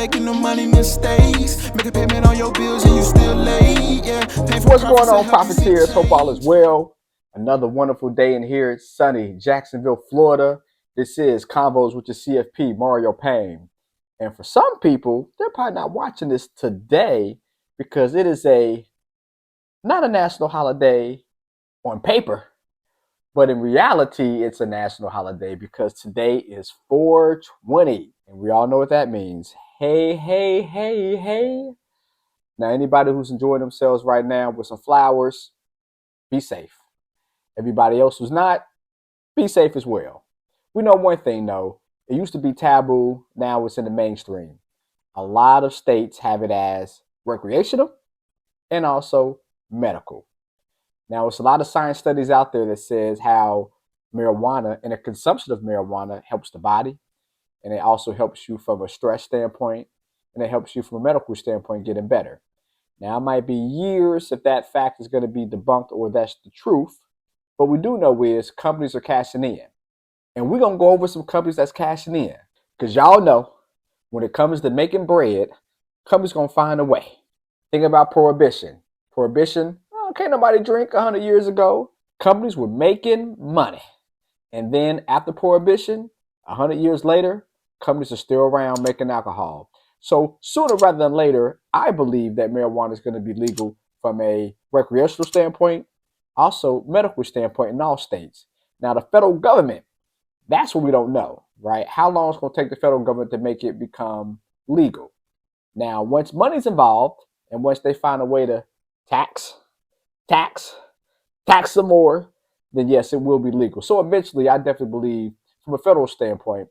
making the money mistakes. Make a payment on your bills and you still late. Yeah, What's going on, profiteers? Hope all is well. Another wonderful day in here. It's sunny Jacksonville, Florida. This is Convos with the CFP, Mario Payne. And for some people, they're probably not watching this today because it is not a national holiday on paper, but in reality, it's a national holiday because today is 420. And we all know what that means. Hey, hey, hey, hey. Now, anybody who's enjoying themselves right now with some flowers, be safe. Everybody else who's not, be safe as well. We know one thing though, it used to be taboo, now it's in the mainstream. A lot of states have it as recreational and also medical. Now, there's a lot of science studies out there that says how marijuana and the consumption of marijuana helps the body, and it also helps you from a stress standpoint, and it helps you from a medical standpoint getting better. Now, it might be years if that fact is going to be debunked or that's the truth. What we do know is companies are cashing in. And we're going to go over some companies that's cashing in. Because y'all know, when it comes to making bread, companies going to find a way. Think about prohibition. Prohibition, can't nobody drink 100 years ago. Companies were making money. And then after prohibition, 100 years later, companies are still around making alcohol. So sooner rather than later, I believe that marijuana is going to be legal from a recreational standpoint, also medical standpoint in all states. Now, the federal government, that's what we don't know, right? How long it's going to take the federal government to make it become legal. Now, once money's involved and once they find a way to tax some more, then yes, it will be legal. So eventually, I definitely believe from a federal standpoint,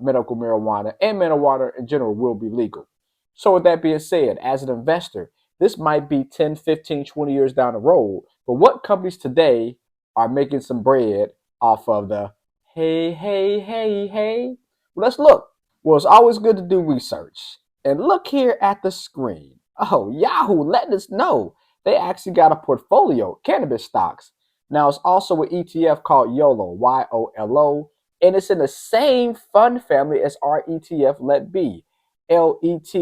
medical marijuana and marijuana in general will be legal. So with that being said, as an investor, this might be 10, 15, 20 years down the road. But what companies today are making some bread off of the hey, hey, hey, hey? Well, let's look. Well, it's always good to do research. And look here at the screen. Oh, Yahoo letting us know they actually got a portfolio, cannabis stocks. Now, it's also an ETF called YOLO, YOLO, and it's in the same fund family as our ETF, Let Be, LET,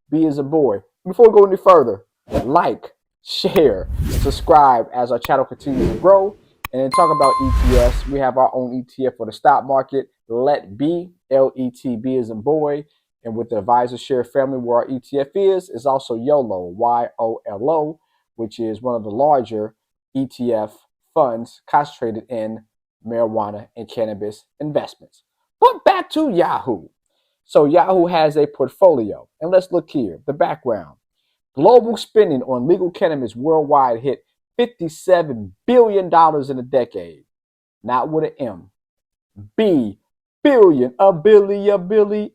B as a boy. Before we go any further, like, share, subscribe as our channel continues to grow. And then talk about ETFs, we have our own ETF for the stock market, Let Be, LET, as in boy. And with the advisor share family where our ETF is also YOLO, YOLO, which is one of the larger ETF funds concentrated in marijuana and cannabis investments. But back to Yahoo. So Yahoo has a portfolio. And let's look here, the background. Global spending on legal cannabis worldwide hit $57 billion in a decade. Not with an M. B, billion, a billion,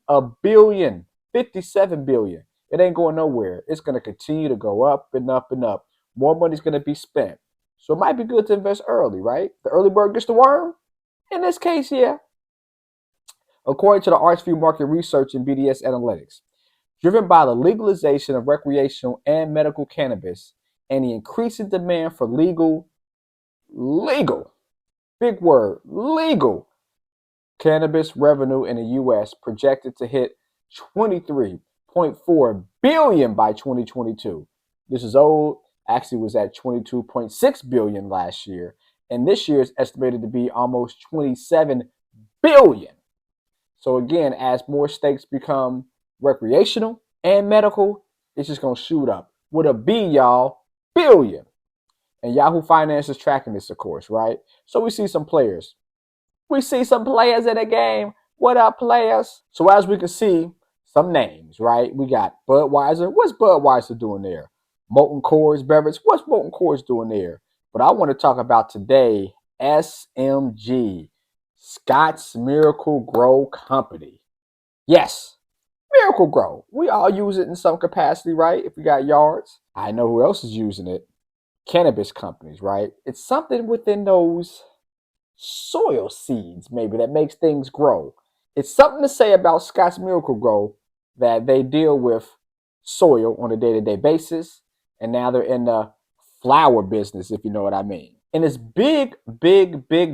57 billion. It ain't going nowhere. It's going to continue to go up and up and up. More money's going to be spent. So it might be good to invest early, right? The early bird gets the worm. In this case, yeah. According to the Archview Market Research and BDS Analytics, driven by the legalization of recreational and medical cannabis and the increasing demand for legal, big word, legal cannabis revenue in the U.S. projected to hit $23.4 billion by 2022. This is old. Actually was at $22.6 billion last year. And this year is estimated to be almost $27 billion. So again, as more states become recreational and medical, it's just going to shoot up. With a B, y'all, billion. And Yahoo Finance is tracking this, of course, right? So we see some players. We see some players in the game. What up, players? So as we can see, some names, right? We got Budweiser. What's Budweiser doing there? Molten Coors Beverage. What's Molten Coors doing there? But I want to talk about today SMG, Scott's Miracle-Gro Company. Yes, Miracle-Gro. We all use it in some capacity, right? If we got yards. I know who else is using it. Cannabis companies, right? It's something within those soil seeds, maybe, that makes things grow. It's something to say about Scott's Miracle-Gro that they deal with soil on a day-to-day basis, and now they're in the flower business, if you know what I mean. And it's big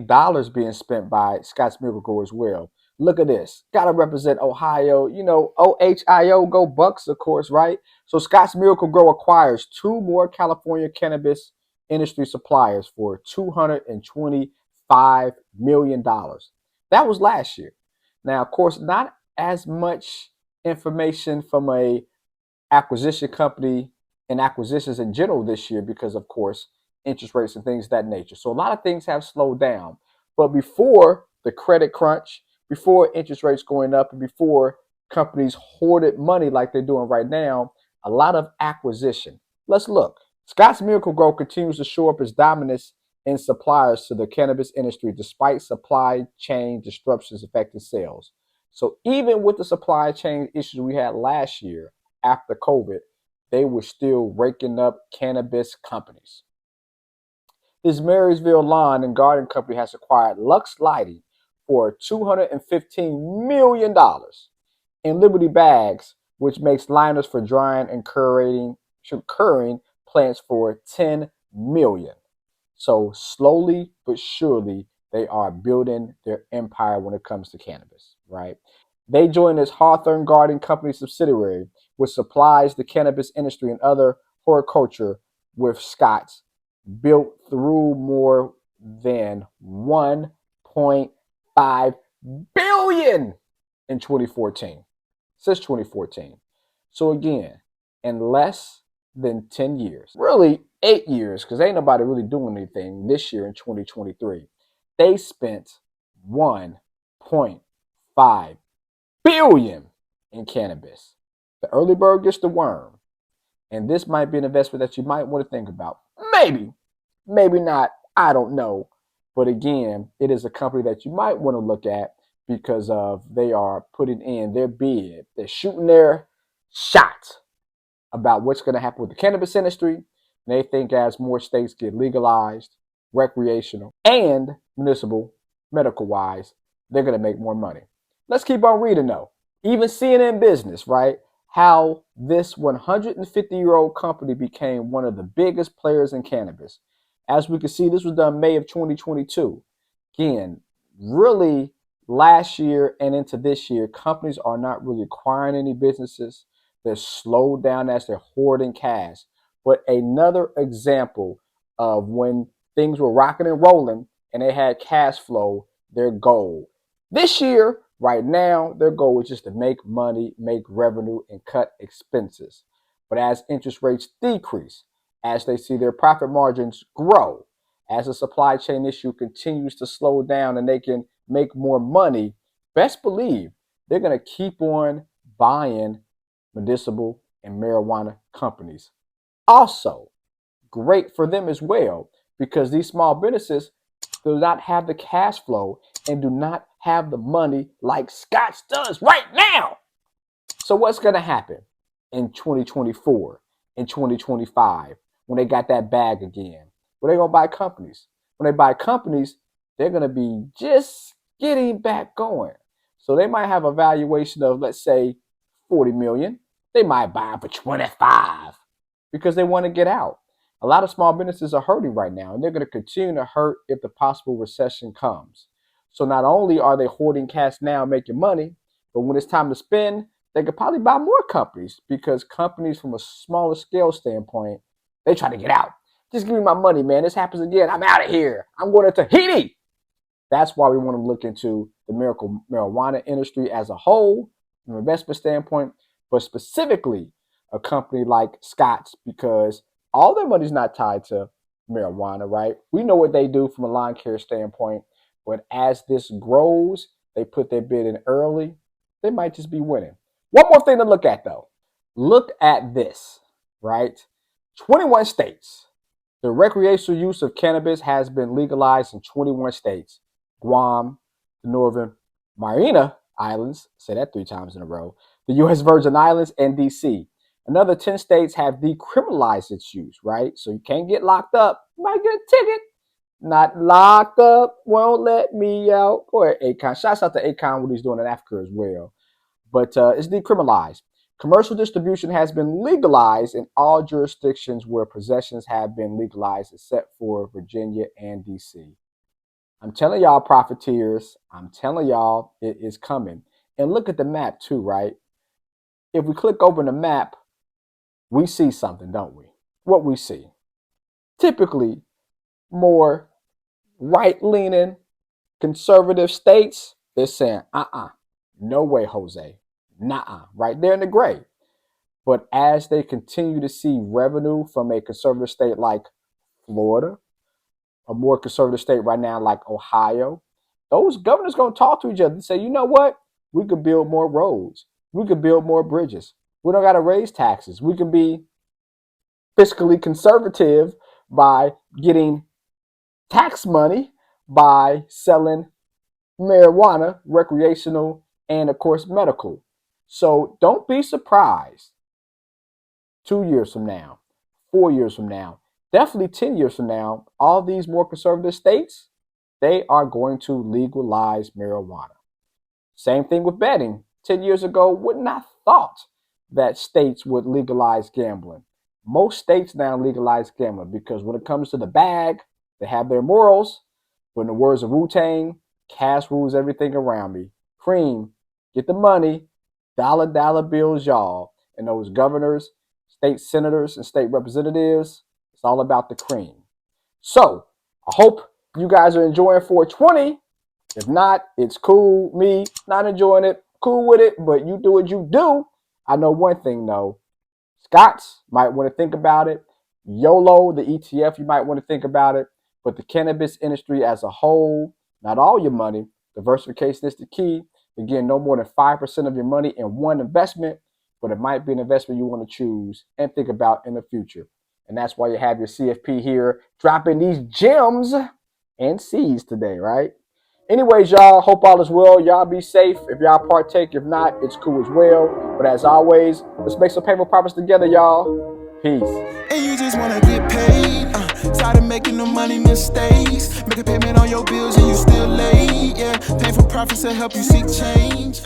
dollars being spent by Scott's Miracle-Gro as well. Look at this. Got to represent Ohio. You know, OHIO, go Bucks, of course, right? So Scott's Miracle-Gro acquires two more California cannabis industry suppliers for $225 million. That was last year. Now, of course, not as much information from a acquisition company and acquisitions in general this year because, of course, interest rates and things of that nature. So a lot of things have slowed down. But before the credit crunch, before interest rates going up, and before companies hoarded money like they're doing right now, a lot of acquisition. Let's look. Scott's Miracle-Gro continues to show up as dominance in suppliers to the cannabis industry despite supply chain disruptions affecting sales. So even with the supply chain issues we had last year, after COVID, they were still raking up cannabis companies. This Marysville Lawn and Garden Company has acquired Lux Lighting for $215 million in Liberty Bags, which makes liners for drying and curing plants for $10 million. So slowly but surely, they are building their empire when it comes to cannabis, right? They joined this Hawthorne Garden Company subsidiary, which supplies the cannabis industry and other horticulture with Scott's, built through more than 1.5 billion in 2014, since 2014. So again, in less than 10 years, really 8 years, because ain't nobody really doing anything this year in 2023, they spent 1.5 billion in cannabis. The early bird gets the worm. And this might be an investment that you might want to think about. Maybe, maybe not. I don't know. But again, it is a company that you might want to look at because of they are putting in their bid. They're shooting their shot about what's going to happen with the cannabis industry. And they think as more states get legalized, recreational, and municipal, medical wise, they're going to make more money. Let's keep on reading though. Even CNN Business, right? How this 150-year-old company became one of the biggest players in cannabis. As we can see, this was done May of 2022. Again, really last year and into this year, companies are not really acquiring any businesses. They're slowed down as they're hoarding cash. But another example of when things were rocking and rolling and they had cash flow, their goal. This year, right now, their goal is just to make money, make revenue, and cut expenses. But as interest rates decrease, as they see their profit margins grow, as the supply chain issue continues to slow down and they can make more money, best believe they're going to keep on buying medicinal and marijuana companies. Also, great for them as well because these small businesses do not have the cash flow and do not have the money like Scotts does right now. So what's going to happen in 2024, in 2025, when they got that bag again? Well, they're going to buy companies. When they buy companies, they're going to be just getting back going. So they might have a valuation of, let's say, 40 million. They might buy for 25 because they want to get out. A lot of small businesses are hurting right now, and they're going to continue to hurt if the possible recession comes. So not only are they hoarding cash now, making money, but when it's time to spend, they could probably buy more companies because companies from a smaller scale standpoint, they try to get out. Just give me my money, man. This happens again. I'm out of here. I'm going to Tahiti. That's why we want to look into the miracle marijuana industry as a whole from an investment standpoint, but specifically a company like Scotts because all their money's not tied to marijuana, right? We know what they do from a lawn care standpoint, but as this grows, they put their bid in early. They might just be winning. One more thing to look at though. Look at this, right? 21 states. The recreational use of cannabis has been legalized in 21 states. Guam, the Northern Mariana Islands, say that 3 times in a row, the U.S. Virgin Islands, and D.C. Another 10 states have decriminalized its use, right? So you can't get locked up. You might get a ticket. Not locked up, won't let me out. Go ahead, Akon. Shouts out to Akon, what he's doing in Africa as well. But it's decriminalized. Commercial distribution has been legalized in all jurisdictions where possessions have been legalized, except for Virginia and D.C. I'm telling y'all, profiteers, I'm telling y'all it is coming. And look at the map too, right? If we click over the map, we see something, don't we? What we see? Typically, more right leaning conservative states, they're saying, no way, Jose. Nah, right there in the gray. But as they continue to see revenue from a conservative state like Florida, a more conservative state right now like Ohio, those governors going to talk to each other and say, you know what? We could build more roads. We could build more bridges. We don't got to raise taxes. We can be fiscally conservative by getting tax money by selling marijuana, recreational, and of course, medical. So don't be surprised 2 years from now, 4 years from now, definitely 10 years from now, all these more conservative states, they are going to legalize marijuana. Same thing with betting. 10 years ago, would not thought that states would legalize gambling. Most states now legalize gambling because when it comes to the bag, they have their morals. But in the words of Wu-Tang, cash rules everything around me. Cream, get the money, dollar bills, y'all. And those governors, state senators, and state representatives, it's all about the cream. So I hope you guys are enjoying 420. If not, it's cool. Me not enjoying it, cool with it, but you do what you do. I know one thing though. Scots might want to think about it. YOLO, the ETF, you might want to think about it. But the cannabis industry as a whole, not all your money, diversification is the key. Again, no more than 5% of your money in one investment, but it might be an investment you want to choose and think about in the future. And that's why you have your CFP here dropping these gems and seeds today, right? Anyways, y'all, hope all is well. Y'all be safe. If y'all partake, if not, it's cool as well. But as always, let's make some payment profits together, y'all. Peace. And you just wanna get paid. Tired of making the money mistakes. Make a payment on your bills and you still late. Yeah, paying for profits to help you seek change.